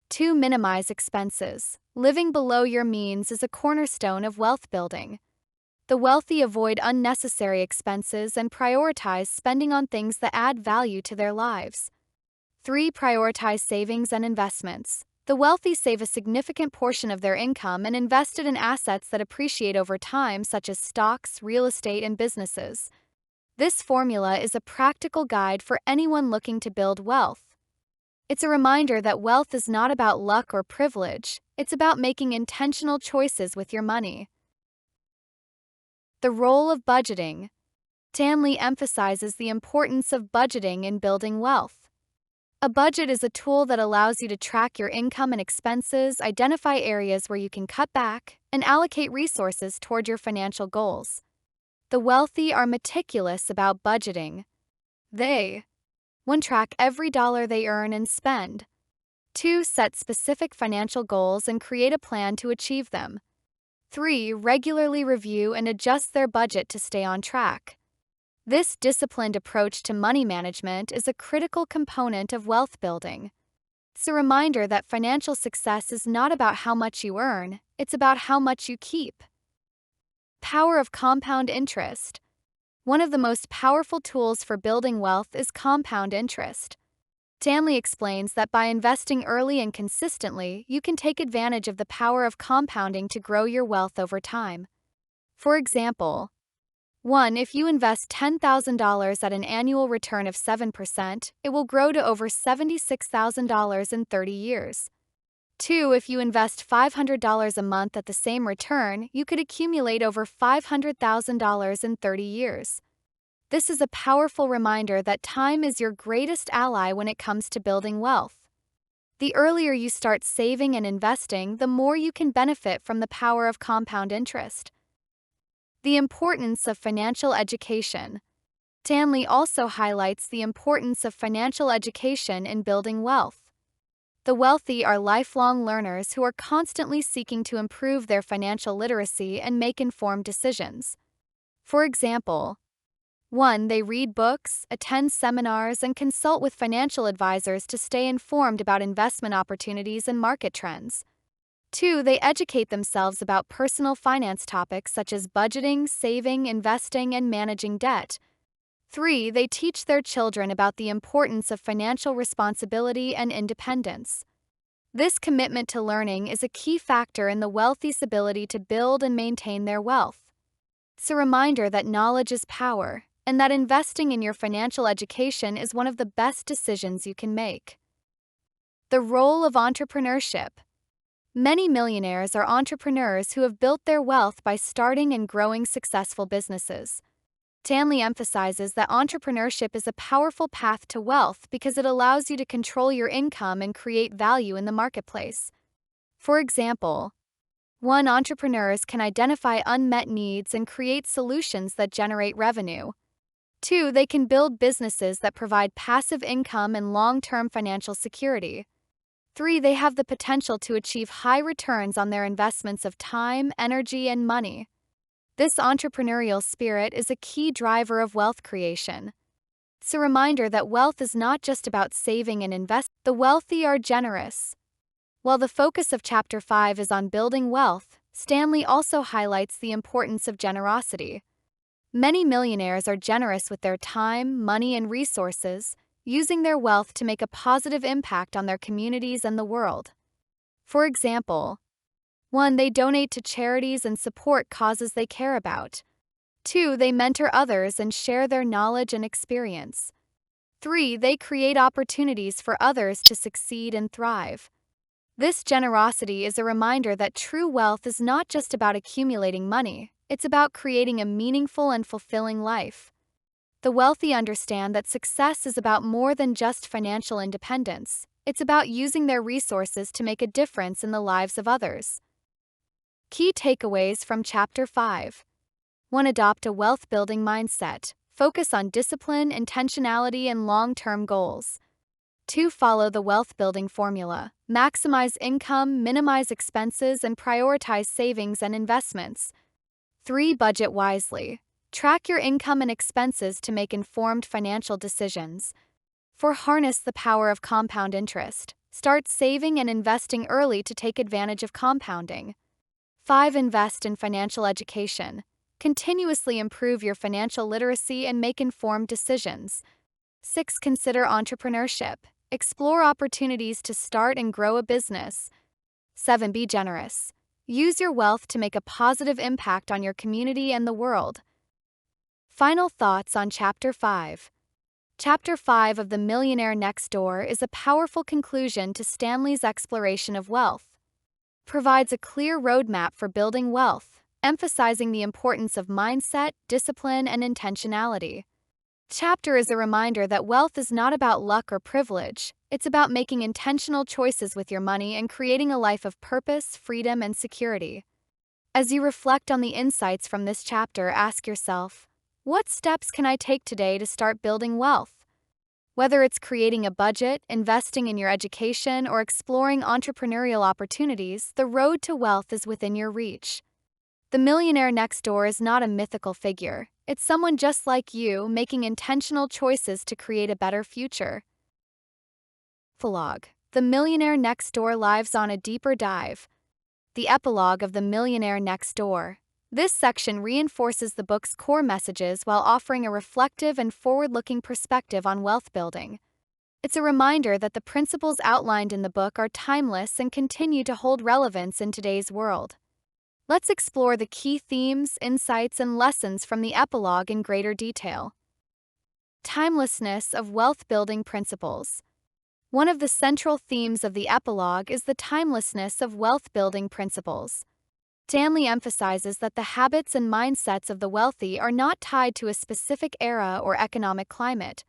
2. Minimize expenses. Living below your means is a cornerstone of wealth building. The wealthy avoid unnecessary expenses and prioritize spending on things that add value to their lives. 3. Prioritize savings and investments. The wealthy save a significant portion of their income and invest it in assets that appreciate over time, such as stocks, real estate, and businesses. This formula is a practical guide for anyone looking to build wealth. It's a reminder that wealth is not about luck or privilege, it's about making intentional choices with your money. The role of budgeting. Stanley emphasizes the importance of budgeting in building wealth. A budget is a tool that allows you to track your income and expenses, identify areas where you can cut back, and allocate resources toward your financial goals. The wealthy are meticulous about budgeting. They 1. Track every dollar they earn and spend. 2. Set specific financial goals and create a plan to achieve them. 3. Regularly review and adjust their budget to stay on track. This disciplined approach to money management is a critical component of wealth building. It's a reminder that financial success is not about how much you earn, it's about how much you keep. Power of compound interest. One of the most powerful tools for building wealth is compound interest. Stanley explains that by investing early and consistently, you can take advantage of the power of compounding to grow your wealth over time. For example, 1. If you invest $10,000 at an annual return of 7%, it will grow to over $76,000 in 30 years. 2. If you invest $500 a month at the same return, you could accumulate over $500,000 in 30 years. This is a powerful reminder that time is your greatest ally when it comes to building wealth. The earlier you start saving and investing, the more you can benefit from the power of compound interest. The importance of financial education. Stanley also highlights the importance of financial education in building wealth. The wealthy are lifelong learners who are constantly seeking to improve their financial literacy and make informed decisions. For example, 1. They read books, attend seminars, and consult with financial advisors to stay informed about investment opportunities and market trends. 2. They educate themselves about personal finance topics such as budgeting, saving, investing, and managing debt. 3. They teach their children about the importance of financial responsibility and independence. This commitment to learning is a key factor in the wealthy's ability to build and maintain their wealth. It's a reminder that knowledge is power, and that investing in your financial education is one of the best decisions you can make. The role of entrepreneurship. Many millionaires are entrepreneurs who have built their wealth by starting and growing successful businesses. Stanley emphasizes that entrepreneurship is a powerful path to wealth because it allows you to control your income and create value in the marketplace. For example, 1. Entrepreneurs can identify unmet needs and create solutions that generate revenue. 2. They can build businesses that provide passive income and long-term financial security. 3. They have the potential to achieve high returns on their investments of time, energy, and money. This entrepreneurial spirit is a key driver of wealth creation. It's a reminder that wealth is not just about saving and investing. The wealthy are generous. While the focus of Chapter 5 is on building wealth, Stanley also highlights the importance of generosity. Many millionaires are generous with their time, money, and resources, using their wealth to make a positive impact on their communities and the world. For example, 1. They donate to charities and support causes they care about. 2. They mentor others and share their knowledge and experience. 3. They create opportunities for others to succeed and thrive. This generosity is a reminder that true wealth is not just about accumulating money, it's about creating a meaningful and fulfilling life. The wealthy understand that success is about more than just financial independence, it's about using their resources to make a difference in the lives of others. Key takeaways from Chapter 5. 1. Adopt a wealth-building mindset. Focus on discipline, intentionality, and long-term goals. 2. Follow the wealth-building formula. Maximize income, minimize expenses, and prioritize savings and investments. 3. Budget wisely. Track your income and expenses to make informed financial decisions. 4. Harness the power of compound interest. Start saving and investing early to take advantage of compounding. 5. Invest in financial education. Continuously improve your financial literacy and make informed decisions. 6. Consider entrepreneurship. Explore opportunities to start and grow a business. 7. Be generous. Use your wealth to make a positive impact on your community and the world. Final thoughts on Chapter 5. Chapter 5 of The Millionaire Next Door is a powerful conclusion to Stanley's exploration of wealth. It provides a clear roadmap for building wealth, emphasizing the importance of mindset, discipline, and intentionality. Chapter is a reminder that wealth is not about luck or privilege, it's about making intentional choices with your money and creating a life of purpose, freedom, and security. As you reflect on the insights from this chapter, ask yourself, what steps can I take today to start building wealth? Whether it's creating a budget, investing in your education, or exploring entrepreneurial opportunities, the road to wealth is within your reach. The millionaire next door is not a mythical figure. It's someone just like you, making intentional choices to create a better future. Epilogue. The Millionaire Next Door lives on a deeper dive. The epilogue of The Millionaire Next Door. This section reinforces the book's core messages while offering a reflective and forward-looking perspective on wealth building. It's a reminder that the principles outlined in the book are timeless and continue to hold relevance in today's world. Let's explore the key themes, insights, and lessons from the epilogue in greater detail. Timelessness of wealth-building principles. One of the central themes of the epilogue is the timelessness of wealth-building principles. Stanley emphasizes that the habits and mindsets of the wealthy are not tied to a specific era or economic climate.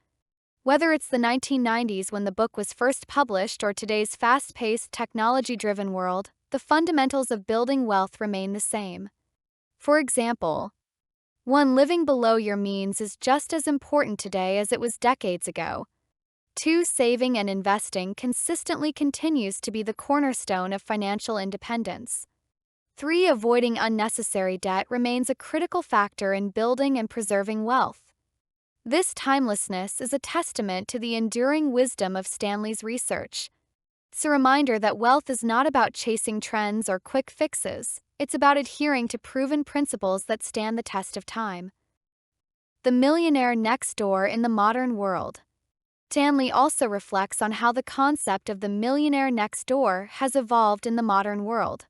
Whether it's the 1990s when the book was first published or today's fast-paced, technology-driven world, the fundamentals of building wealth remain the same. For example, 1. Living below your means is just as important today as it was decades ago. 2. Saving and investing consistently continues to be the cornerstone of financial independence. 3. Avoiding unnecessary debt remains a critical factor in building and preserving wealth. This timelessness is a testament to the enduring wisdom of Stanley's research. It's a reminder that wealth is not about chasing trends or quick fixes, it's about adhering to proven principles that stand the test of time. The millionaire next door in the modern world. Stanley also reflects on how the concept of the millionaire next door has evolved in the modern world.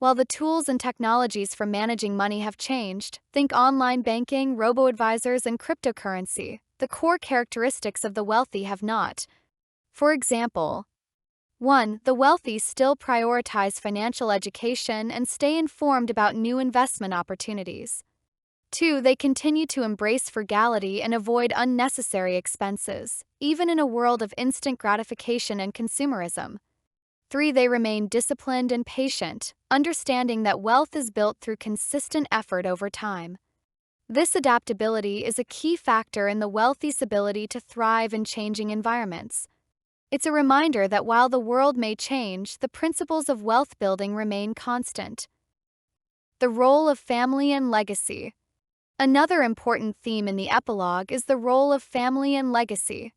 While the tools and technologies for managing money have changed, think online banking, robo-advisors, and cryptocurrency, the core characteristics of the wealthy have not. For example, 1. The wealthy still prioritize financial education and stay informed about new investment opportunities. 2. They continue to embrace frugality and avoid unnecessary expenses, even in a world of instant gratification and consumerism. 3. They remain disciplined and patient, understanding that wealth is built through consistent effort over time. This adaptability is a key factor in the wealthy's ability to thrive in changing environments. It's a reminder that while the world may change, the principles of wealth building remain constant. The role of family and legacy. Another important theme in the epilogue is the role of family and legacy.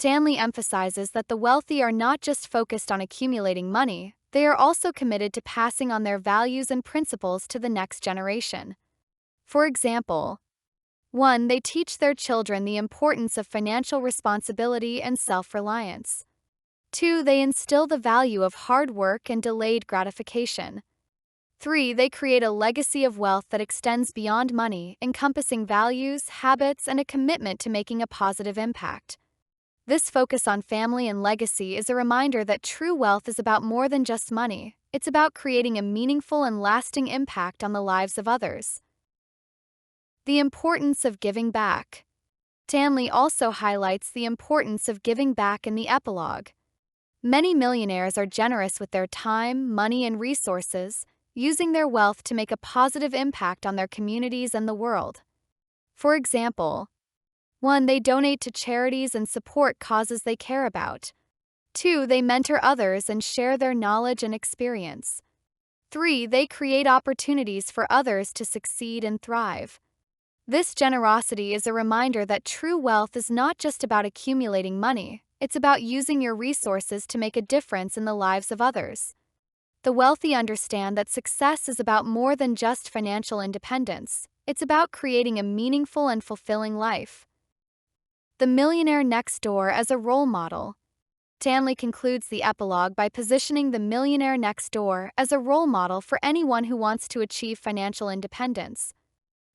Stanley emphasizes that the wealthy are not just focused on accumulating money, they are also committed to passing on their values and principles to the next generation. For example, 1. They teach their children the importance of financial responsibility and self-reliance. 2. They instill the value of hard work and delayed gratification. 3. They create a legacy of wealth that extends beyond money, encompassing values, habits, and a commitment to making a positive impact. This focus on family and legacy is a reminder that true wealth is about more than just money. It's about creating a meaningful and lasting impact on the lives of others. The importance of giving back. Stanley also highlights the importance of giving back in the epilogue. Many millionaires are generous with their time, money, and resources, using their wealth to make a positive impact on their communities and the world. For example, 1. They donate to charities and support causes they care about. 2. They mentor others and share their knowledge and experience. 3. They create opportunities for others to succeed and thrive. This generosity is a reminder that true wealth is not just about accumulating money, it's about using your resources to make a difference in the lives of others. The wealthy understand that success is about more than just financial independence, it's about creating a meaningful and fulfilling life. The millionaire next door as a role model. Stanley concludes the epilogue by positioning the millionaire next door as a role model for anyone who wants to achieve financial independence.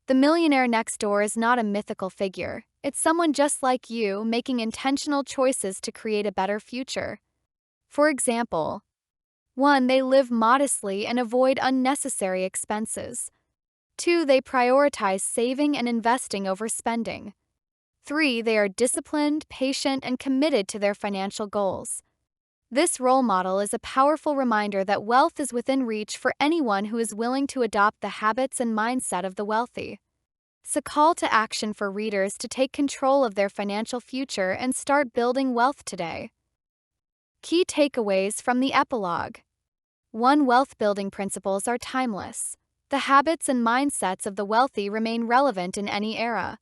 The millionaire next door is not a mythical figure, it's someone just like you making intentional choices to create a better future. For example, 1. They live modestly and avoid unnecessary expenses. 2. They prioritize saving and investing over spending. 3. They are disciplined, patient, and committed to their financial goals. This role model is a powerful reminder that wealth is within reach for anyone who is willing to adopt the habits and mindset of the wealthy. It's a call to action for readers to take control of their financial future and start building wealth today. Key takeaways from the epilogue. 1. Wealth building principles are timeless. The habits and mindsets of the wealthy remain relevant in any era.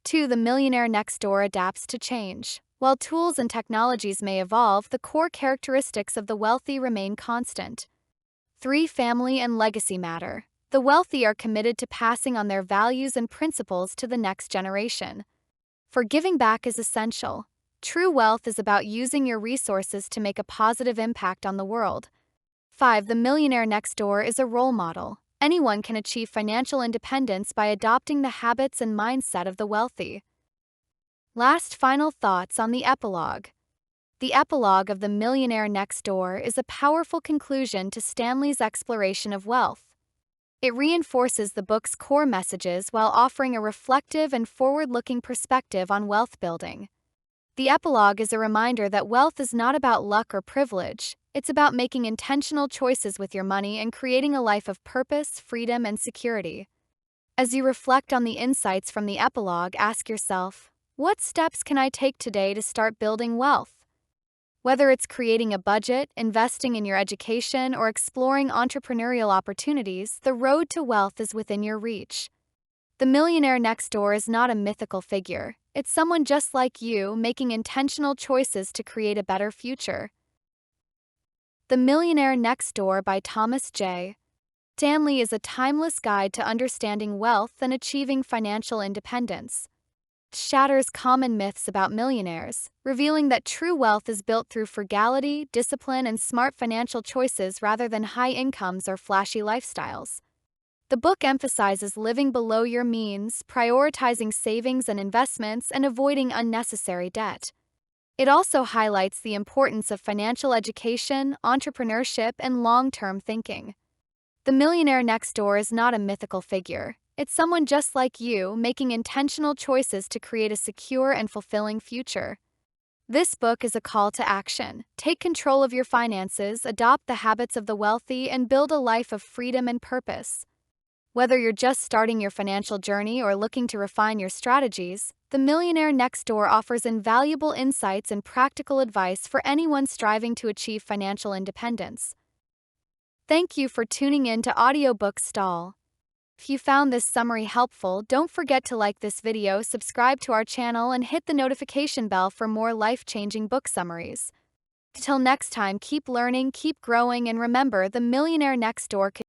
2. The millionaire next door adapts to change. While tools and technologies may evolve, the core characteristics of the wealthy remain constant. 3. Family and legacy matter. The wealthy are committed to passing on their values and principles to the next generation. For giving back is essential. True wealth is about using your resources to make a positive impact on the world. 5. The millionaire next door is a role model. Anyone can achieve financial independence by adopting the habits and mindset of the wealthy. Last final thoughts on the epilogue. The epilogue of The Millionaire Next Door is a powerful conclusion to Stanley's exploration of wealth. It reinforces the book's core messages while offering a reflective and forward-looking perspective on wealth building. The epilogue is a reminder that wealth is not about luck or privilege, it's about making intentional choices with your money and creating a life of purpose, freedom, and security. As you reflect on the insights from the epilogue, ask yourself, what steps can I take today to start building wealth? Whether it's creating a budget, investing in your education, or exploring entrepreneurial opportunities, the road to wealth is within your reach. The millionaire next door is not a mythical figure, It's someone just like you making intentional choices to create a better future. The Millionaire Next Door by Thomas J. Stanley is a timeless guide to understanding wealth and achieving financial independence. It shatters common myths about millionaires, revealing that true wealth is built through frugality, discipline, and smart financial choices rather than high incomes or flashy lifestyles. The book emphasizes living below your means, prioritizing savings and investments, and avoiding unnecessary debt. It also highlights the importance of financial education, entrepreneurship, and long-term thinking. The Millionaire Next Door is not a mythical figure. It's someone just like you making intentional choices to create a secure and fulfilling future. This book is a call to action. Take control of your finances, adopt the habits of the wealthy, and build a life of freedom and purpose. Whether you're just starting your financial journey or looking to refine your strategies, The Millionaire Next Door offers invaluable insights and practical advice for anyone striving to achieve financial independence. Thank you for tuning in to Audiobooks Stall. If you found this summary helpful, don't forget to like this video, subscribe to our channel, and hit the notification bell for more life-changing book summaries. Till next time, keep learning, keep growing, and remember, The Millionaire Next Door